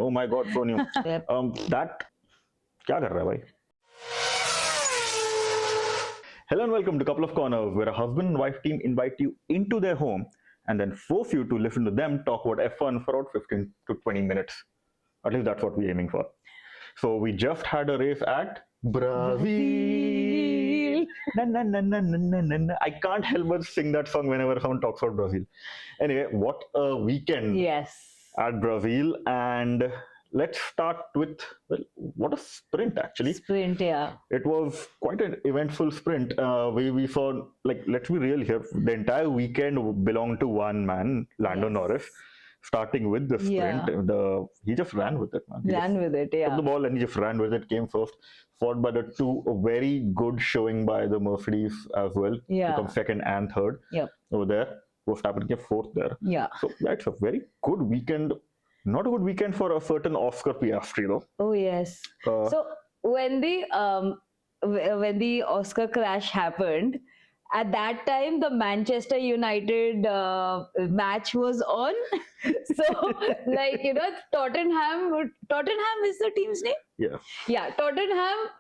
Oh my God, so new. That क्या कर रहा है भाई? Hello and welcome to Couple of Corners, where a husband and wife team invite you into their home and then force you to listen to them talk about F1 for about 15 to 20 minutes. At least that's what we're aiming for. So we just had a race at Brazil. Na, na, na, na, na, na, na, na. I can't help but sing that song whenever someone talks about Brazil. Anyway, what a weekend Yes. at Brazil. And let's start with, well, what a sprint actually. Sprint, yeah. It was quite an eventful sprint. We saw, like, let's be real here, the entire weekend belonged to one man, Lando Yes. Norris. Starting with the sprint, Yeah. he just ran with it, man. He Ran just with it, took yeah. the ball and he just ran with it, came first, followed by the two, a very good showing by the Mercedes as well. Yeah. To come second and third Yep. over there. Verstappen came fourth there. Yeah. So that's a very good weekend. Not a good weekend for a certain Oscar Piastri, though. Oh yes. So when the Oscar crash happened, at that time the Manchester United match was on. So like Tottenham is the team's name. Yeah. Yeah, Tottenham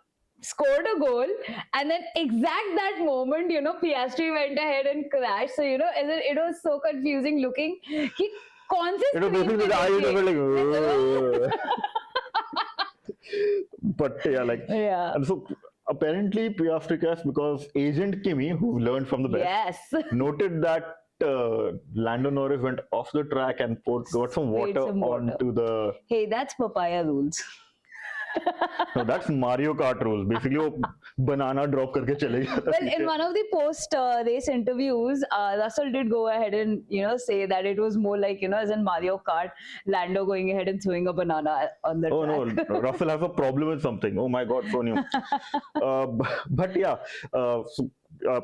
scored a goal, and then exact that moment, Piastri went ahead and crashed. So it was so confusing looking. He कौन से It was basically the eyes were like, but yeah, like, Yeah. and so apparently Piastri crashed because Agent Kimi, who learned from the best, Yes. noted that Lando Norris went off the track and got some water onto the. Hey, that's papaya rules. No, that's Mario Kart rules. Basically, वो banana drop करके चले जाता Well, पीछे. in one of the post-race interviews, Russell did go ahead and say that it was more like as in Mario Kart, Lando going ahead and throwing a banana on the Oh track. no, Russell has a problem with something. Oh my God, so new. But yeah,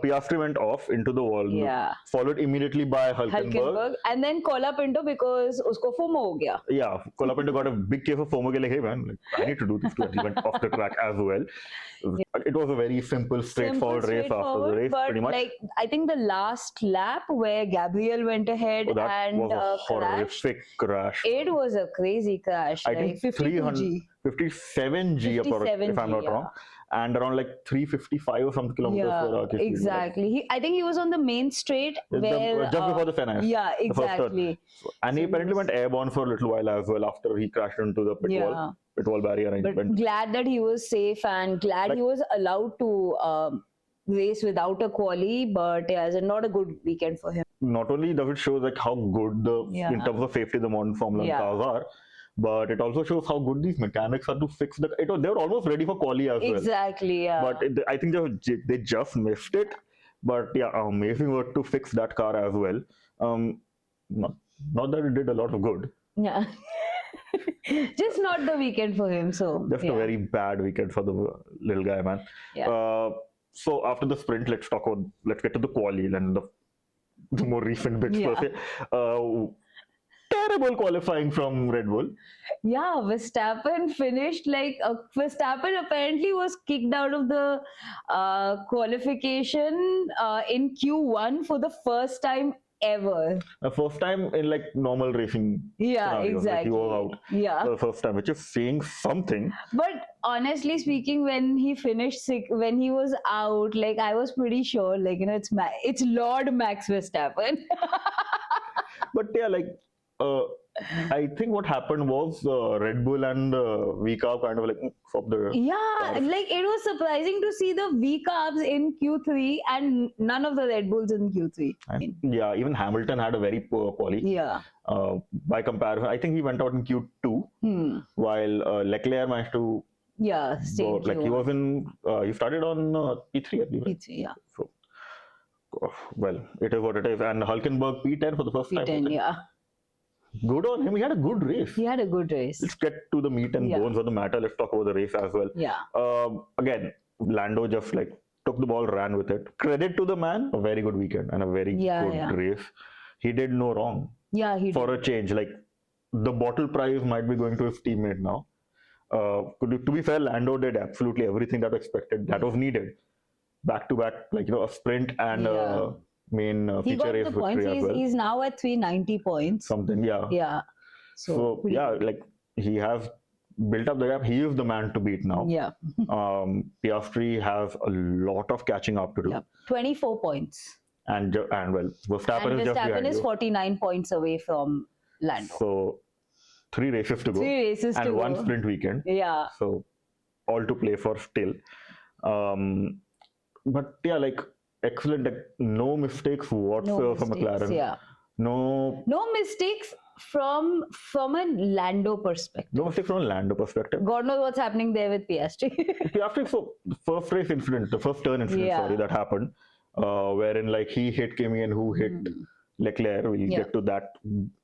Piastri went off into the wall. Yeah. Followed immediately by Hulkenberg. And then Colapinto because usko FOMO ho gaya. Yeah, Colapinto got a big case of FOMO. Like, hey man, like, I need to do this too. And he went off the track as well. It was a very simple, straightforward race after the race, but pretty much. Like I think the last lap where Gabriel went ahead that and was a crashed. horrific crash. It was a crazy crash. I like think 57 G, if I'm not wrong, and around like 355 or some kilometers per hour. Exactly. I think he was on the main straight where just before the finish. Yeah, exactly. And he apparently went airborne for a little while as well after he crashed into the pit wall barrier. But glad that he was safe and glad he was allowed to race without a quali. But yeah, it's not a good weekend for him. Not only does it show like how good in terms of safety the modern Formula 1 cars are, but it also shows how good these mechanics are to fix the. They were almost ready for quali as well. Exactly. Yeah. But I think they just missed it. But yeah, amazing work to fix that car as well. Not that it did a lot of good. Yeah. Just not the weekend for him. So just a very bad weekend for the little guy, man. Yeah. So after the sprint, let's get to the quali and the more recent bits per se. Terrible qualifying from Red Bull. Yeah, Verstappen finished Verstappen apparently was kicked out of the qualification in Q1 for the first time ever. The first time in like normal racing. Scenarios. Exactly. Like he was out. Yeah. For the first time, which is saying something. But honestly speaking, when he finished when he was out, like I was pretty sure, like it's Lord Max Verstappen. But yeah, like. I think what happened was Red Bull and VCARB kind of like swapped the. Yeah, like it was surprising to see the VCARBs in Q3 and none of the Red Bulls in Q3. Yeah, even Hamilton had a very poor quali. Yeah. By comparison, I think he went out in Q2, while Leclerc managed to. Yeah, go, like he was in. He started on P3, I believe. Right? P3, yeah. So, well, it is what it is, and Hulkenberg P10 for the first time. P10, yeah. Good on him. He had a good race. He had a good race. Let's get to the meat and bones of the matter. Let's talk about the race as well. Yeah. Again, Lando just like took the ball, ran with it. Credit to the man. A very good weekend and a very good race. He did no wrong. Yeah, he for did. a change. Like the bottle prize might be going to his teammate now. To be fair, Lando did absolutely everything that was expected. That was needed. Back to back, like a sprint and main feature race victory as well. He's now at 390 points. Something, yeah. Yeah. So yeah, like he has built up the gap. He is the man to beat now. Yeah. Piastri has a lot of catching up to do. Yeah. 24 points. And well, Verstappen And is just behind Verstappen is you. 49 points away from Lando. So 3 races to go. 3 races and to one go. sprint weekend. Yeah. So all to play for still. But yeah, like excellent, like, no mistakes whatsoever from McLaren. Yeah. No mistakes from a Lando perspective. No mistakes from a Lando perspective. God knows what's happening there with Piastri. Piastri, so the first race incident, the first turn incident, that happened, wherein like he hit Kimi and who hit Leclerc. We'll get to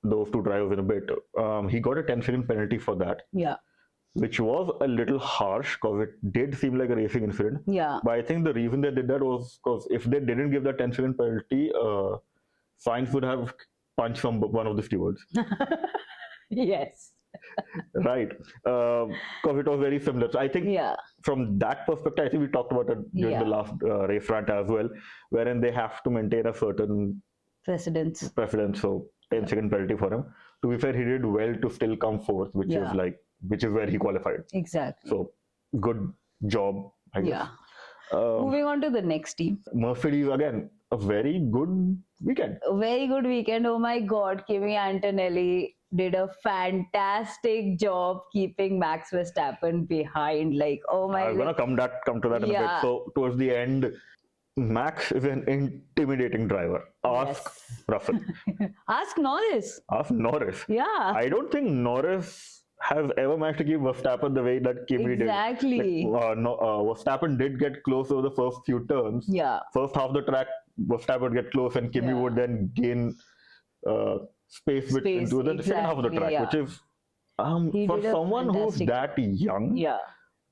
those two drivers in a bit. He got a 10-second penalty for that. Yeah. Which was a little harsh because it did seem like a racing incident. Yeah. But I think the reason they did that was because if they didn't give that 10-second penalty, Sainz would have punched one of the stewards. Yes. Right. Because it was very similar. So I think from that perspective, I think we talked about it during the last race rant as well, wherein they have to maintain a certain precedence. So 10-second penalty for him. To be fair, he did well to still come fourth, which is where he qualified. Exactly. So good job, I guess. Moving on to the next team. Mercedes, again, a very good weekend. A very good weekend. Oh my God, Kimi Antonelli did a fantastic job keeping Max Verstappen behind. Like, oh my God. I'm going to come to that in a bit. So towards the end, Max is an intimidating driver. Ask Russell. Ask Norris. Yeah. I don't think Norris has ever managed to keep Verstappen the way that Kimi did. Exactly. Verstappen did get close over the first few turns. Yeah. First half of the track, Verstappen would get close and Kimi would then gain space into the second half of the track, which is for someone who's that young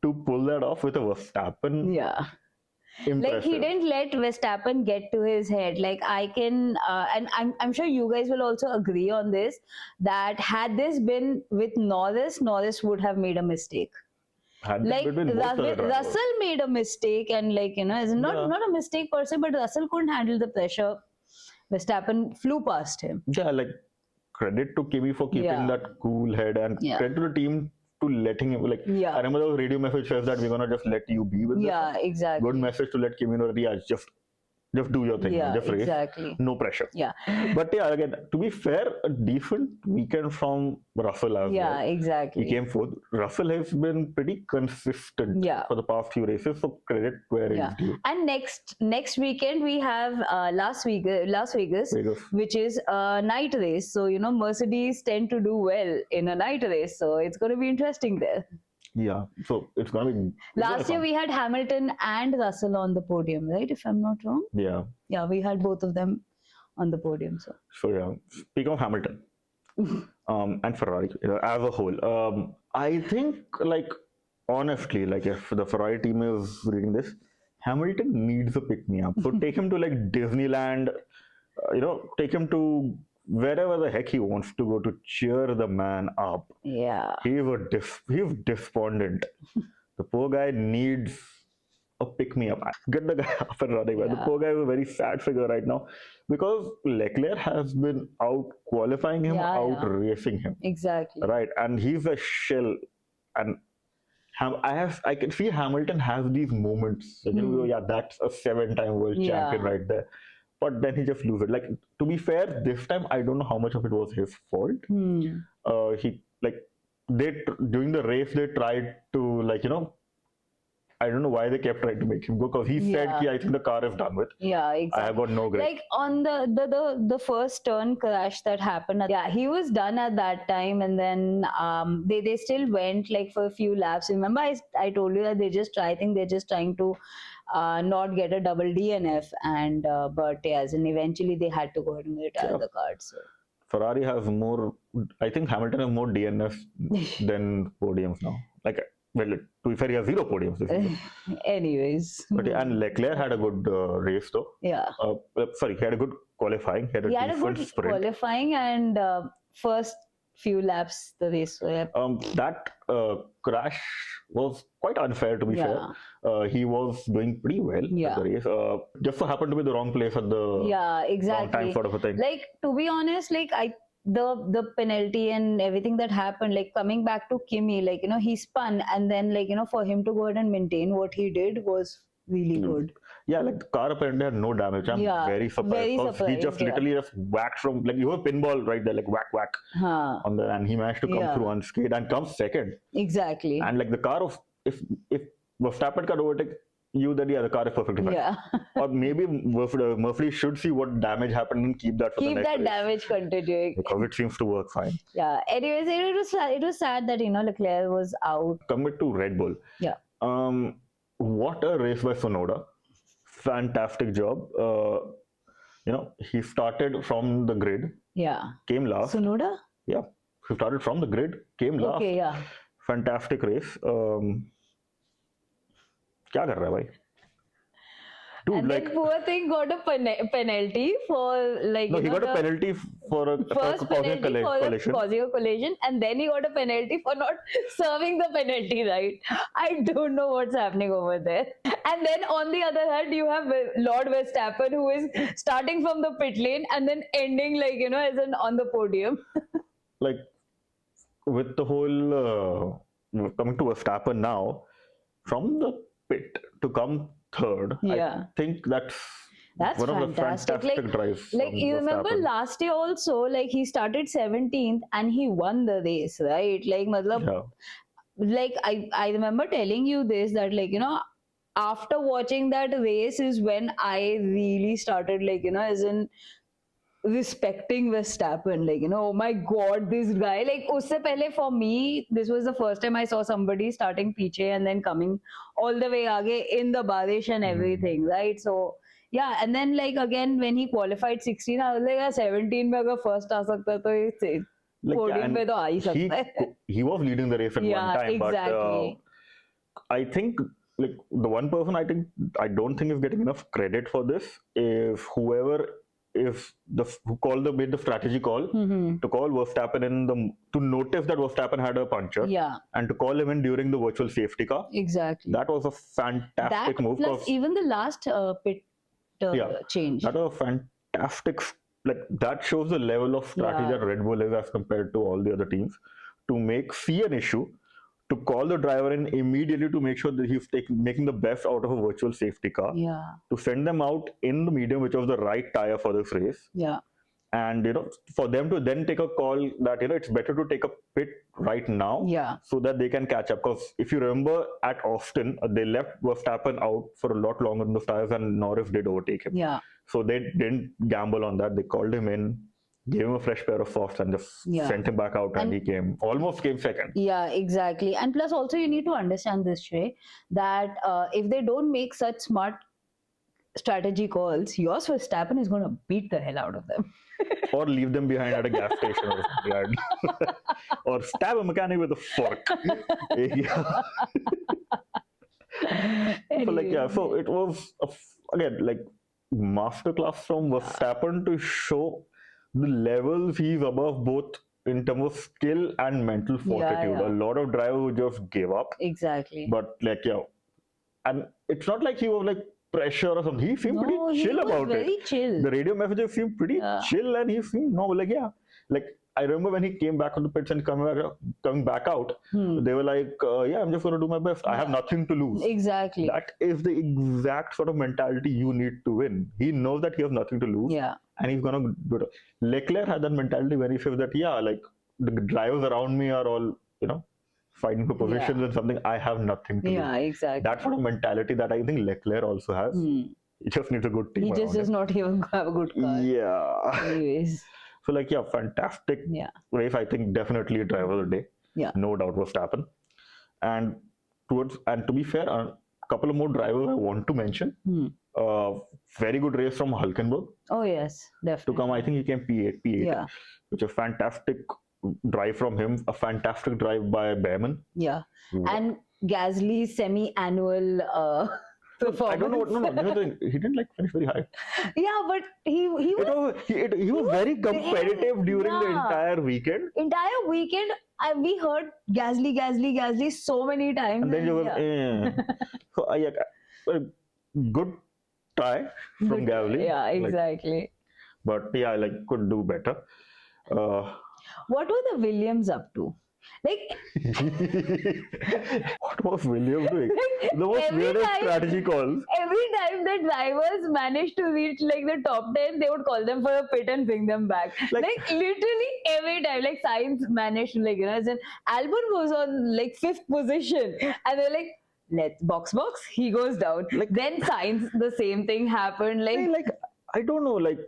to pull that off with a Verstappen. Yeah. Impressive. Like he didn't let Verstappen get to his head. Like I can, and I'm sure you guys will also agree on this, that had this been with Norris, Norris would have made a mistake. Like Russell made a mistake, and like it's not a mistake per se, but Russell couldn't handle the pressure. Verstappen flew past him. Yeah, like credit to Kimi for keeping that cool head, and credit to the team to letting him, like, I remember those radio message says that we're gonna just let you be with this. Yeah, exactly. Good message to let Kimi know that just do your thing, just race. Exactly. No pressure. Yeah. But again, to be fair, a decent weekend from Russell as well. Yeah, exactly. He came fourth. Russell has been pretty consistent for the past few races, so credit where it's due. And next weekend we have Las Vegas, which is a night race. So Mercedes tend to do well in a night race, so it's going to be interesting there. Yeah, so it's going to be... Last year we had Hamilton and Russell on the podium, right? If I'm not wrong. Yeah. Yeah, we had both of them on the podium. So yeah, speaking of Hamilton and Ferrari as a whole, I think, like, honestly, like, if the Ferrari team is reading this, Hamilton needs a pick-me-up. So take him to like Disneyland, take him to wherever the heck he wants to go to cheer the man up. Yeah. He's despondent. The poor guy needs a pick-me-up. Get the guy up and running. The poor guy is a very sad figure right now because Leclerc has been out qualifying him, out racing him. Exactly. Right, and he's a shell. And I can see Hamilton has these moments. Like, that's a 7-time world champion right there. But then he just loses it. Like, to be fair, this time I don't know how much of it was his fault. During the race they tried to I don't know why they kept trying to make him go, because he said, I think the car is done with. Yeah, exactly. I have got no grip. Like on the first turn crash that happened. Yeah, he was done at that time, and then they still went like for a few laps. Remember, I told you that they're just trying to not get a double DNF, and but and eventually they had to go ahead and retire the card. So Ferrari has more. I think Hamilton has more DNFs than podiums now. Like, well, to be fair, he has 0 podiums this season. Anyways. And Leclerc had a good race though. Yeah. He had a good qualifying. He had a good sprint. Qualifying and first few laps the race. That crash was quite unfair, to be fair. He was doing pretty well at the race. Just so happened to be the wrong place at the wrong time, sort of a thing. Like, to be honest, like the penalty and everything that happened, like coming back to Kimi, like, you know, he spun, and then, like, you know, for him to go ahead and maintain what he did was really good. Yeah, like the car apparently had no damage. I'm Yeah, very surprised very because he just surprised, yeah. literally just whacked from, like, you have a pinball right there, like whack whack Huh. on the, and he managed to come Yeah. through unscathed and come second. Exactly. And like the car of, if Verstappen can overtake you, then yeah, the car is perfectly fine. Yeah. Or maybe Murphy should see what damage happened and keep that for the Keep next that race, damage continuing. because it seems to work fine. Yeah. Anyways, it was sad that, you know, Leclerc was out. Commit to Red Bull. Yeah. What a race by Sonoda. Fantastic job. You know, he started from the grid, Yeah. came last. Tsunoda? Yeah, he started from the grid, came last. Okay, yeah. Fantastic race. क्या कर रहा है भाई? Dude, And like, then poor thing got a penalty for, like, no, you he know, got a penalty for first causing a penalty for collision. causing a collision, and then he got a penalty for not serving the penalty right. I don't know what's happening over there. And then on the other hand, you have Lord Verstappen, who is starting from the pit lane and then ending, like, you know, as an on the podium. Like, with the whole coming to Verstappen now, from the pit to come third, Yeah. I think that's one of the fantastic. fantastic drives. Like, from you remember Verstappen. last year also, like, he started 17th and he won the race, right? Like, matlab, Yeah. like I remember telling you this, that, like, you know, after watching that race is when I really started, like, you know, as in respecting Verstappen, like, you know, oh my god, this guy, like, usse pehle for me, this was the first time I saw somebody starting piche and then coming all the way aage in the barish and everything, right? So yeah, and then, like, again when he qualified 16, I was like, yeah, 17 mein agar first aa sakta hai, to ye Like, podium pe to aa hi sakta hai. he was leading the race at Yeah, one time, exactly. but I think, like, the one person I don't think is getting enough credit for this is whoever is who made the strategy call to call Verstappen to notice that Verstappen had a puncture, Yeah, and to call him in during the virtual safety car. exactly. That was a fantastic That move. plus 'Cause, even the last pit yeah, change. that was a fantastic. Like, that shows the level of strategy Yeah. that Red Bull is as compared to all the other teams, to see an issue, to call the driver in immediately to make sure that he's making the best out of a virtual safety car, Yeah, to send them out in the medium, which was the right tire for this race, yeah, and, you know, for them to then take a call that, you know, it's better to take a pit right now, yeah, so that they can catch up. Because if you remember at Austin, they left Verstappen out for a lot longer than the tires, and Norris did overtake him. yeah, So they didn't gamble on that. They called him in, gave him a fresh pair of softs, and just Yeah. sent him back out, and he almost came second. yeah, exactly. And plus, also, you need to understand this, Shrey, that if they don't make such smart strategy calls, yours Verstappen is going to beat the hell out of them. Or leave them behind at a gas station or something. Or stab a mechanic with a fork. Yeah. So, like, yeah, so it was, again, like, masterclass from Verstappen to show the levels he's above, both in terms of skill and mental fortitude. yeah. A lot of drivers who just give up. Exactly. But, like, yeah, and it's not like he was like pressure or something. He seemed pretty chill about it. Very chill. The radio messages seemed pretty chill, and he seemed normal. Like, yeah, like, I remember when he came back on the pits and coming back out, they were like, yeah, I'm just going to do my best. I have nothing to lose. Exactly. That is the exact sort of mentality you need to win. He knows that he has nothing to lose. Yeah. And he's going to do it. Leclerc had that mentality when he says that, yeah, like, the drivers around me are all, you know, fighting for positions and something. I have nothing to lose. Yeah, exactly. That sort of mentality that I think Leclerc also has. He just needs a good team. He just does not even have a good car. Yeah. Anyways. So, like, yeah, fantastic race. I think definitely a driver of the day. Yeah. No doubt Verstappen. And to be fair, a couple of more drivers I want to mention. Very good race from Hulkenberg. Oh yes, definitely. To come, I think he came P8. Yeah. Which is a fantastic drive from him. A fantastic drive by Behrman. Yeah. And Gasly's semi-annual performance. I don't know. No, he didn't like finish very high. Yeah, but he was very competitive during the entire weekend. We heard Gasly so many times. And then you were, So, yeah, good try from Gasly. Yeah, exactly. But yeah, like, could do better. Uh, What were the Williams up to? Like, what was Williams doing? The most every weirdest time- strategy calls. every time the drivers managed to reach like the top 10, they would call them for a pit and bring them back. Like literally every time, like Sainz managed to, like, as in Albon was on like 5th position, and they're like, let's box, he goes down. Like, then Sainz, the same thing happened. Like, I don't know, like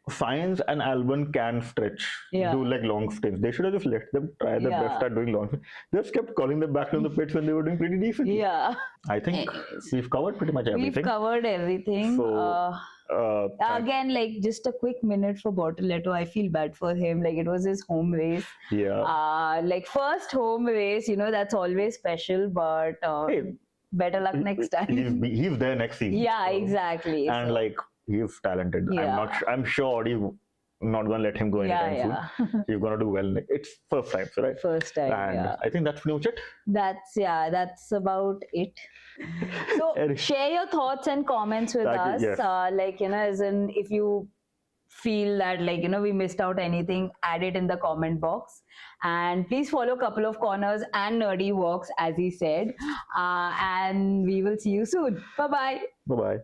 Sainz and Albon can stretch, do like long stints. They should have just let them try their best at doing long stints. They just kept calling them back from the pits when they were doing pretty decent. Yeah. I think we've covered pretty much everything. We've covered everything. So, again, like, just a quick minute for Bortoletto. I feel bad for him. Like, it was his home race. Yeah. Like, first home race, that's always special, but Hey, better luck next time. he's there next season. Yeah, exactly. And like, he's talented. Yeah. I'm sure you're not gonna let him go anytime soon. He's gonna do well. It's first time, so right? First time. And I think that's pretty much it. That's about it. So share your thoughts and comments with us. Yes. Like, as in, if you feel that, like, we missed out anything, add it in the comment box. And please follow Couple of Corners and Nerdy Walks, as he said. And we will see you soon. Bye-bye. Bye-bye.